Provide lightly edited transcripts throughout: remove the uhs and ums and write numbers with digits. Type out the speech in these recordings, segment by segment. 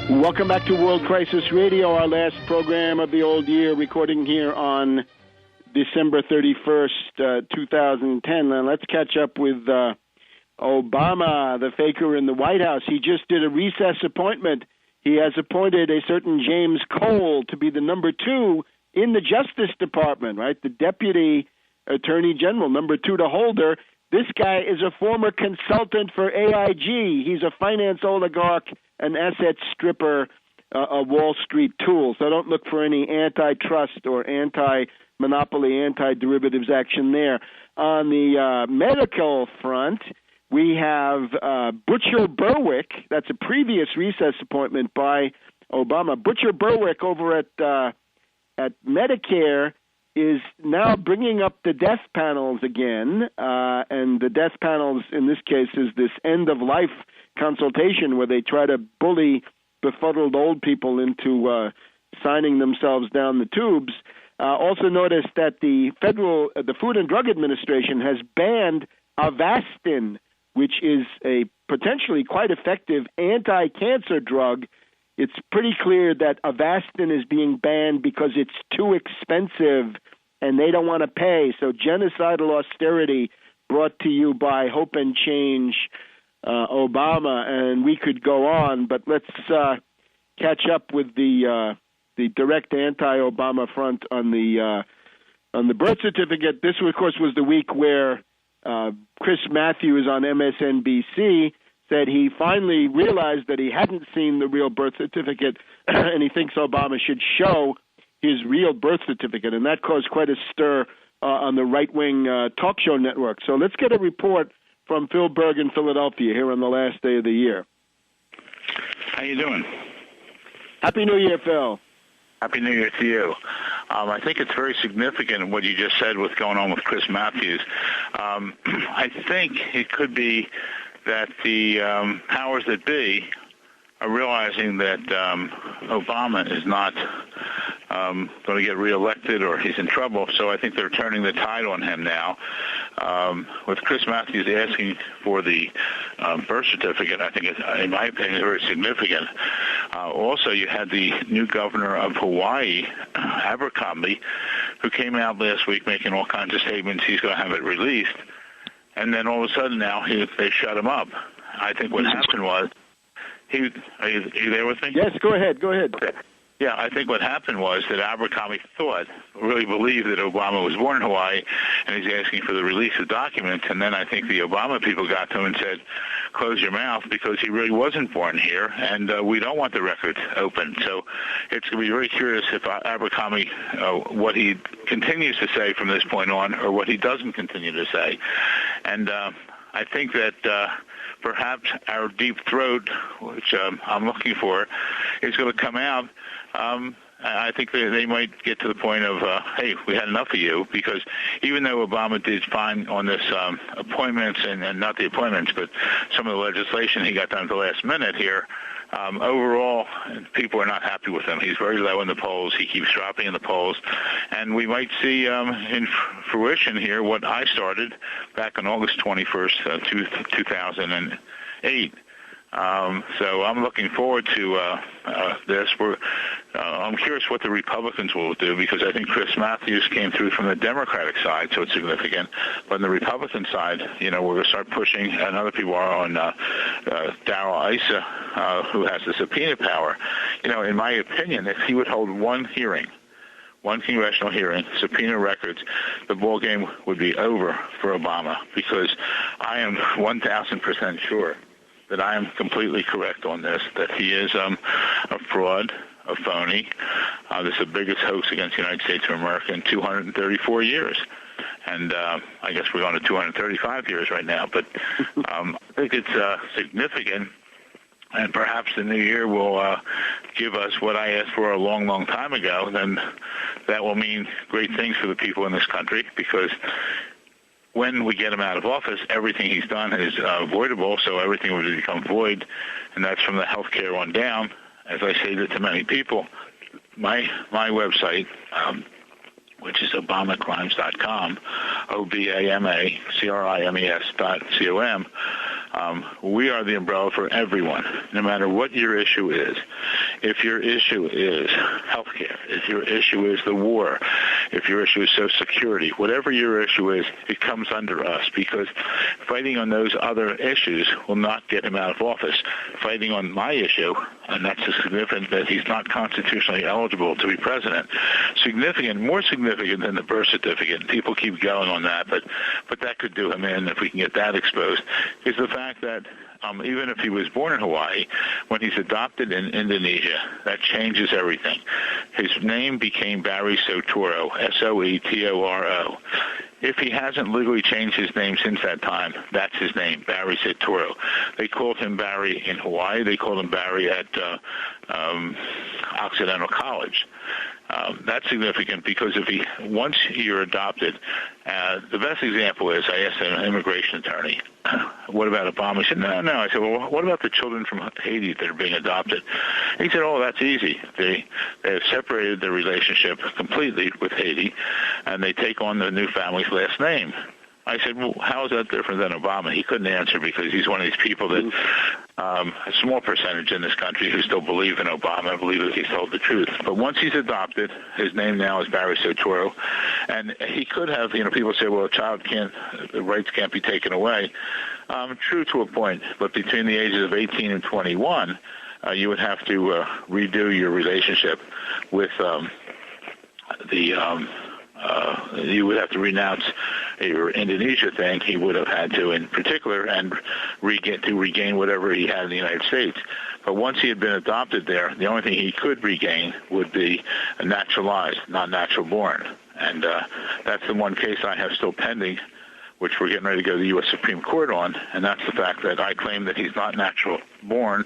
Welcome back to World Crisis Radio, our last program of the old year, recording here on December 31st, 2010. Now let's catch up with Obama, the faker in the White House. He just did a recess appointment. He has appointed a certain James Cole to be the number 2 in the Justice Department, right? The Deputy Attorney General, number 2 to Holder. This guy is a former consultant for AIG. He's a finance oligarch, an asset stripper, a Wall Street tool. So don't look for any antitrust or anti-monopoly, anti-derivatives action there. On the medical front, we have Butcher Berwick. That's a previous recess appointment by Obama. Butcher Berwick over at Medicare is now bringing up the death panels again, and the death panels in this case is this end-of-life consultation where they try to bully befuddled old people into signing themselves down the tubes. Also notice that the Food and Drug Administration has banned Avastin, which is a potentially quite effective anti-cancer drug. It's pretty clear that Avastin is being banned because it's too expensive and they don't want to pay. So genocidal austerity brought to you by Hope and Change Obama, and we could go on, but let's catch up with the direct anti-Obama front on the birth certificate. This, of course, was the week where Chris Matthews on MSNBC said he finally realized that he hadn't seen the real birth certificate, and he thinks Obama should show his real birth certificate, and that caused quite a stir on the right-wing talk show network. So let's get a report from Phil Berg in Philadelphia here on the last day of the year. How you doing? Happy New Year, Phil. Happy New Year to you. I think it's very significant what you just said, what's going on with Chris Matthews. I think it could be that the powers that be are realizing that Obama is not going to get reelected or he's in trouble, so I think they're turning the tide on him now. With Chris Matthews asking for the birth certificate, I think, in my opinion, is very significant. Also, you had the new governor of Hawaii, Abercrombie, who came out last week making all kinds of statements he's going to have it released, and then all of a sudden now they shut him up. I think what happened was, are you there with me? Yes, go ahead. Okay. Yeah, I think what happened was that Abercrombie really believed that Obama was born in Hawaii, and he's asking for the release of documents. And then I think the Obama people got to him and said, close your mouth, because he really wasn't born here, and we don't want the records open. So it's going to be very curious if Abercrombie, what he continues to say from this point on, or what he doesn't continue to say. And I think that perhaps our deep throat, which I'm looking for, is going to come out. I think they might get to the point of, hey, we had enough of you, because even though Obama did fine on this appointments, and not the appointments, but some of the legislation he got done at the last minute here, overall, people are not happy with him. He's very low in the polls. He keeps dropping in the polls. And we might see in fruition here what I started back on August 21st, 2008. So I'm looking forward to this. I'm curious what the Republicans will do, because I think Chris Matthews came through from the Democratic side, so it's significant. But on the Republican side, we're going to start pushing, and other people are on Darrell Issa, who has the subpoena power. In my opinion, if he would hold one congressional hearing, subpoena records, the ball game would be over for Obama, because I am 1,000% sure that I am completely correct on this, that he is a fraud, a phony. This is the biggest hoax against the United States of America in 234 years. And I guess we're on to 235 years right now. But I think it's significant, and perhaps the new year will give us what I asked for a long, long time ago. Then that will mean great things for the people in this country, because when we get him out of office, everything he's done is voidable, so everything will become void, and that's from the health care on down. As I say to many people, my website, which is obamacrimes.com, OBAMACRIMES.com, We are the umbrella for everyone, no matter what your issue is. If your issue is health care, if your issue is the war, if your issue is Social Security, whatever your issue is, it comes under us, because fighting on those other issues will not get him out of office. Fighting on my issue, and that's significant that he's not constitutionally eligible to be president, more significant than the birth certificate. People keep going on that, but that could do him in if we can get that exposed, is the fact that even if he was born in Hawaii, when he's adopted in Indonesia, that changes everything. His name became Barry Soetoro, Soetoro. If he hasn't legally changed his name since that time, that's his name, Barry Soetoro. They called him Barry in Hawaii. They called him Barry at Occidental College. That's significant because once you're adopted, the best example is I asked an immigration attorney, what about Obama? He said, no. I said, well, what about the children from Haiti that are being adopted? He said, oh, that's easy. They have separated their relationship completely with Haiti, and they take on the new family's last name. I said, well, how is that different than Obama? He couldn't answer because he's one of these people that a small percentage in this country who still believe in Obama, believe that he's told the truth. But once he's adopted, his name now is Barry Soetoro, and he could have, people say, well, the rights can't be taken away. True to a point, but between the ages of 18 and 21, you would have to redo your relationship with you would have to renounce your Indonesia thing. He would have had to, in particular, and regain whatever he had in the United States. But once he had been adopted there, the only thing he could regain would be naturalized, not natural born. And that's the one case I have still pending, which we're getting ready to go to the U.S. Supreme Court on, and that's the fact that I claim that he's not natural born,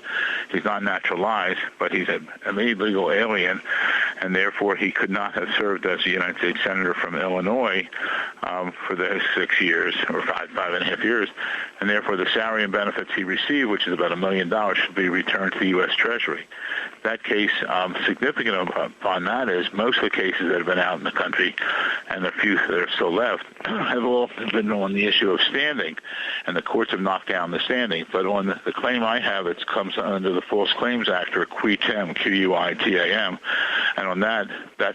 he's not naturalized, but he's an illegal alien, and therefore he could not have served as a United States Senator from Illinois for those 6 years, or five and a half years, and therefore the salary and benefits he received, which is about $1 million, should be returned to the U.S. Treasury. That case, significant upon that is most of the cases that have been out in the country, and the few that are still left, have all been on the issue of standing, and the courts have knocked down the standing. But on the claim I have, it comes under the False Claims Act, or QUITAM, Q-U-I-T-A-M, and on that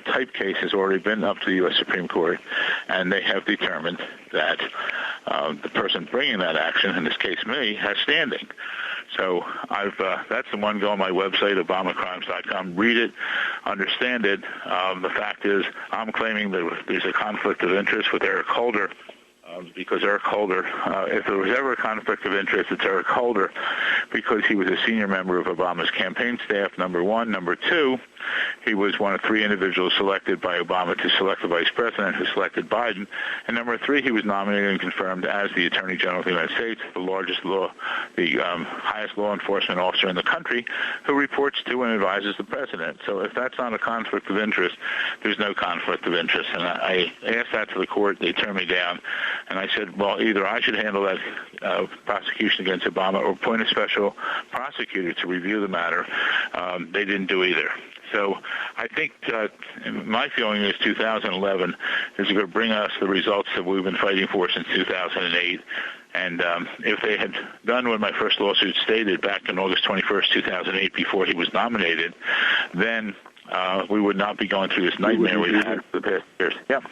type case has already been up to the U.S. Supreme Court, and they have determined that the person bringing that action, in this case me, has standing. So that's the one. Go on my website, obamacrimes.com. Read it, understand it. The fact is, I'm claiming that there's a conflict of interest with Eric Holder, because Eric Holder, if there was ever a conflict of interest, it's Eric Holder, because he was a senior member of Obama's campaign staff, number one. Number two, he was one of three individuals selected by Obama to select the vice president who selected Biden. And number three, he was nominated and confirmed as the Attorney General of the United States, the highest law enforcement officer in the country, who reports to and advises the president. So if that's not a conflict of interest, there's no conflict of interest. And I asked that to the court. They turned me down. And I said, well, either I should handle that prosecution against Obama or appoint a special prosecutor to review the matter. They didn't do either. So I think my feeling is 2011 is going to bring us the results that we've been fighting for since 2008. And if they had done what my first lawsuit stated back on August 21st, 2008, before he was nominated, then we would not be going through this nightmare we've had for the past years. Yep.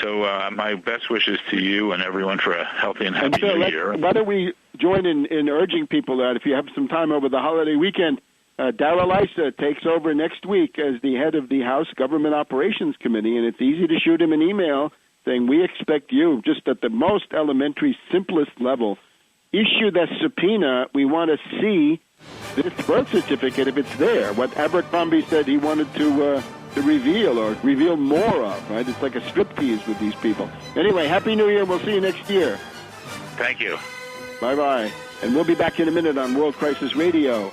So my best wishes to you and everyone for a healthy and happy New Year. Why don't we join in urging people that if you have some time over the holiday weekend, Darrell Issa takes over next week as the head of the House Government Operations Committee, and it's easy to shoot him an email saying, we expect you, just at the most elementary, simplest level, issue that subpoena. We want to see this birth certificate if it's there, what Abercrombie said he wanted to reveal or reveal more of, right? It's like a striptease with these people. Anyway, Happy New Year. We'll see you next year. Thank you. Bye-bye. And we'll be back in a minute on World Crisis Radio.